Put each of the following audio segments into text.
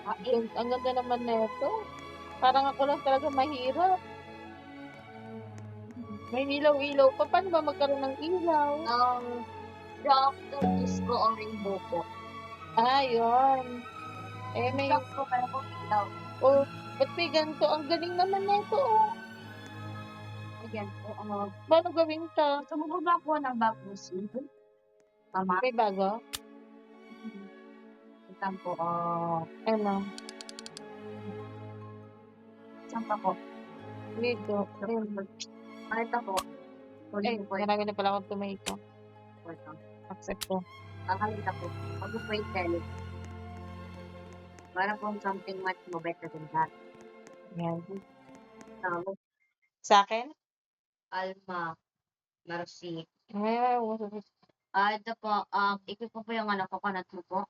Ang ganda naman nito. Parang ako lang talaga mahirap. May ilaw-ilaw pa. Paano ba magkaroon ng ilaw? Drop the disco o rainbow po. Yun. May... Drop po kaya po ilaw. Oh, ba't may ganito? Ang galing naman nito, oh. Ayan po. Paano gawin to? Gusto mo ba po ng bagong seed? Tama. May bago? Ito po. Ano? Saan pa po? Dito. Ito po. Marami na pala akong tomato. Ito. Accept ko. Ito po. Ako po yung tele. Para po something much more better than that. Yan. Tama. Sa akin? Alma. Mercy. Ito po. Ikot po yung coconut mo po.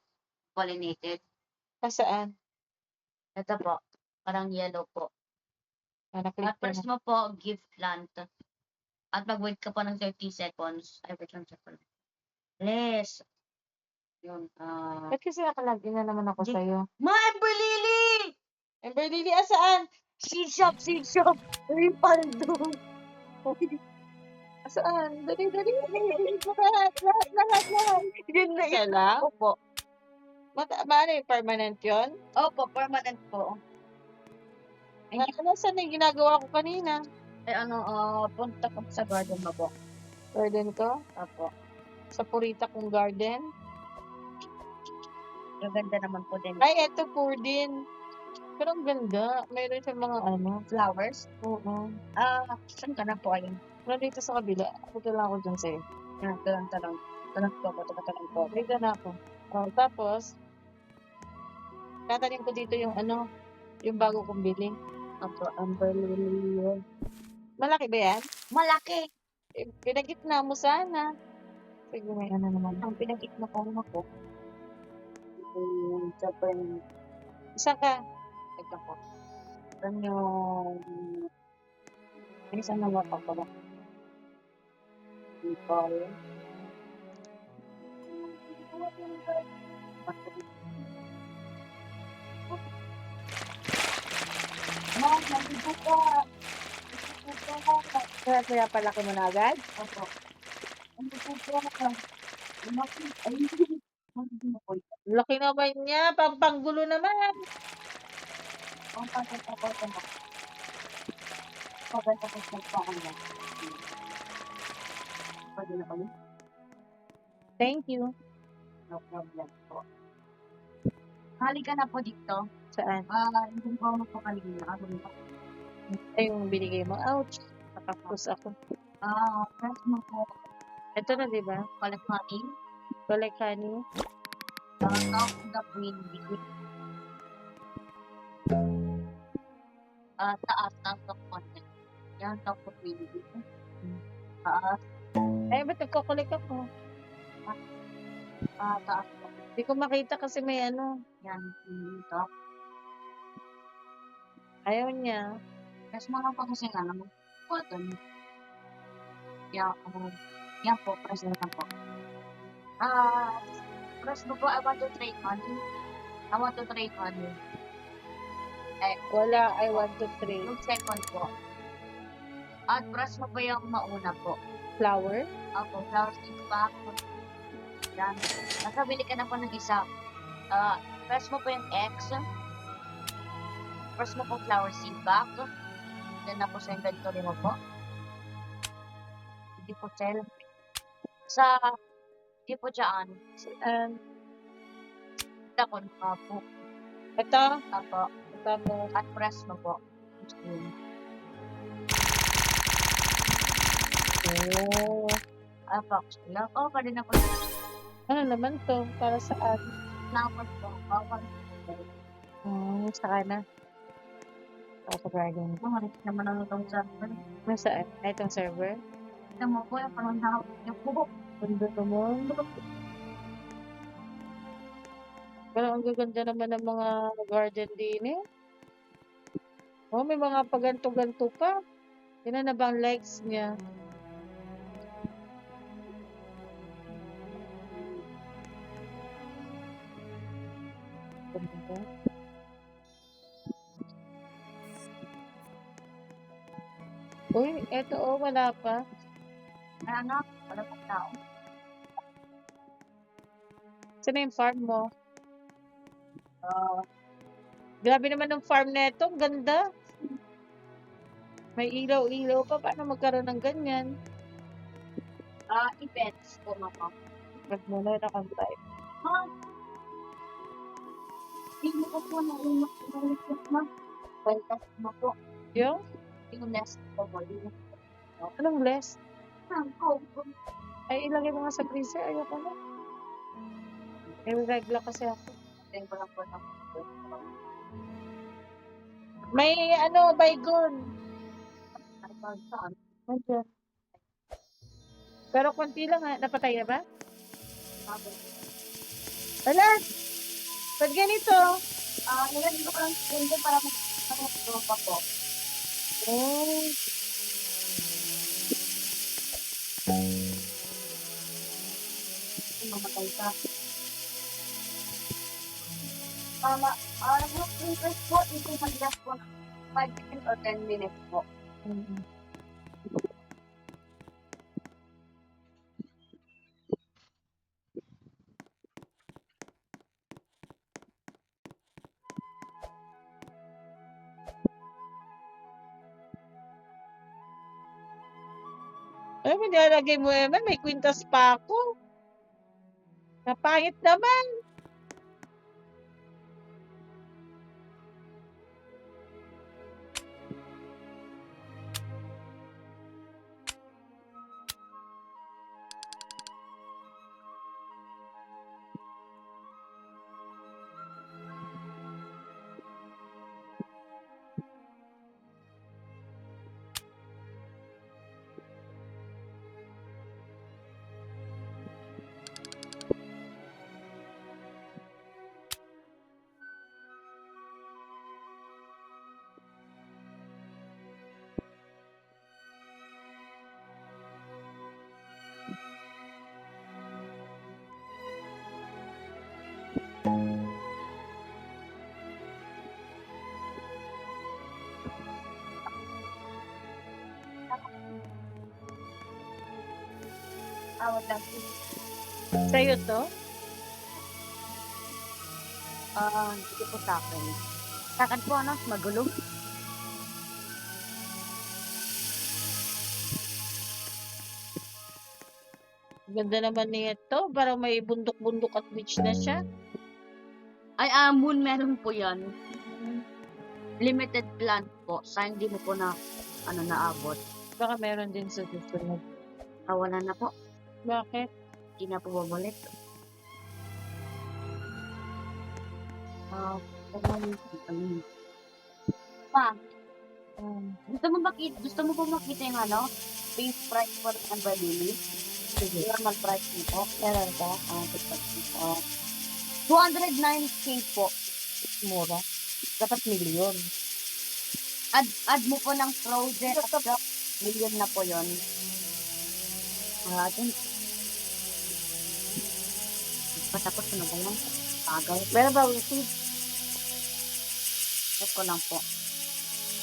Pollinated. Saan? Ito po. Parang yellow po. At press mo po, gift plant. At mag-wait ka po ng 30 seconds. Ay, wait lang seconds. Less. Yun. Ba't kasi nakalagin na naman ako sa'yo? Ember Lily! Ember Lily, saan? Seed shop! Ripaldo! Saan? Dali. Lahat. Yun na Isa yun. lang? Opo. Ano yung permanent yun? Opo, permanent po. Saan na yung ginagawa ko kanina? Punta ko sa garden mo po. Garden ko? Opo. Sa purita kong garden? Yung ganda naman po din. Ay, eto po din. Pero ang ganda. Mayroon siya mga Flowers? Oo. Saan ka na po ayun? Dito sa kabila. Dito lang ako dyan sa'yo. Tanong po. Dito na ako. Tapos, tatanim ko dito yung yung bago kong biling. Amber Lily yun. Malaki ba yan? Malaki! Pinagitna mo sana. Sige, may naman. Ang pinag-itna ko naman po. Isa ka. Ito po. Yung... Saan na wapa ko ba? People. Kaya palaki mo na agad? Opo. Laki naman niya. Pampanggulo naman. Thank you. No problem po. Halika na po dito. Saan? Hindi po magpakaligin na. Ay, yung binigay mo. Ouch. Nakapos ako. Press mo po. Ito na, di ba? Collect honey. Collect honey. Talk to the queen bee. Taas ng content. Yan, talk to queen bee. Taas. Ay, ba't nagkakulik ako? Taas. Hindi ko makita kasi may Yan, talk. Ayaw niya. Press mo lang po kasi button. Yan po, press mo lang po. Press mo po, I want to trade honey. Wala, I want to trade. Yung second po. At press mo po yung mauna po. Flower? Opo, flower stick pack. Yan. Nakabili ka na po ng isa. Press mo po yung X. Press mo po flower seed pack. Then na po sa inventory mo po. Hindi po sell. Hindi po dyan. Ito po na po. Ito? Apo. Tapos, At press mo po. Apo. Pwede na po. ano naman to? Para saan? Nakapos po. Saka na. Para sa garden. Marit naman ang itong server. Nasaan? Ay, itong server? Ito mo po yung parang yung po. Gundo mo. Pero ang gaganda naman ng mga garden din eh. May mga paganto-ganto pa. Yun na ba ang likes niya? Ganda. Uy, eto wala pa. Ano? Wala pang tao. Saan na yung farm mo? Ah, Grabe naman ng farm neto, ang ganda. May ilaw-ilaw pa, paano magkaroon ng ganyan? events po mama. Wag muna naka-live. Hindi ko po na ulit na. Fantastic mo po. Yung? Yung nest ko po. Anong bless? Ko. Ay, ilagay mo nga sa freezer. Ayoko na. Eh, regla kasi ako. Tingin ko lang po na. May baygon. Saan? Nandiyan. Pero konti lang ha. Napatay na ba? Wala. Ba't ganito? Nilagay ko lang din para mag-grow pa po. Oh. Mamatay ka. Group interest po, ito mag-last po 5 minutes or 10 minutes po. Ay, may nilalagay mo naman. May kwintas pa ako. Napangit naman. Wag lang. Sa'yo to? Hindi po sa akin. Sa akin po, magulo. Ganda naman nito. Parang may bundok-bundok at beach na siya. Ay, moon meron po yan. Limited plant po. Sa hindi mo po na, naabot. Baka meron din sa susunod. Wala na po. Bakit? Hindi na po babalik. Pa, gusto mo po makita yung base price po ng Bradley? Sige. Normal price nito. Meron ka? 209K po. Mura. Dapat milyon. Add mo po ng frozen at million na po yun. Patapos na ba yan? Tagay. Meron ba receipt? Check ko lang po.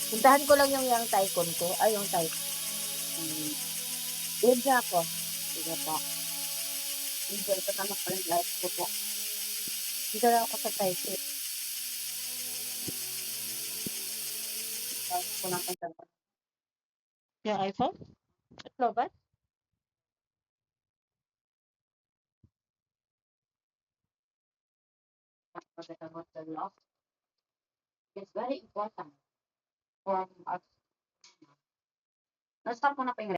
Puntahan ko lang yung Tycoon ko. Ay, yung Tycoon. Yun siya ako. Sige po. Enjoy ko naman po yung life ko po. Dito lang ako sa Tycoon. Life ko naman sa Yung iPhone? Ito ba? about the love. It's very important for us. Let's start ko na po yung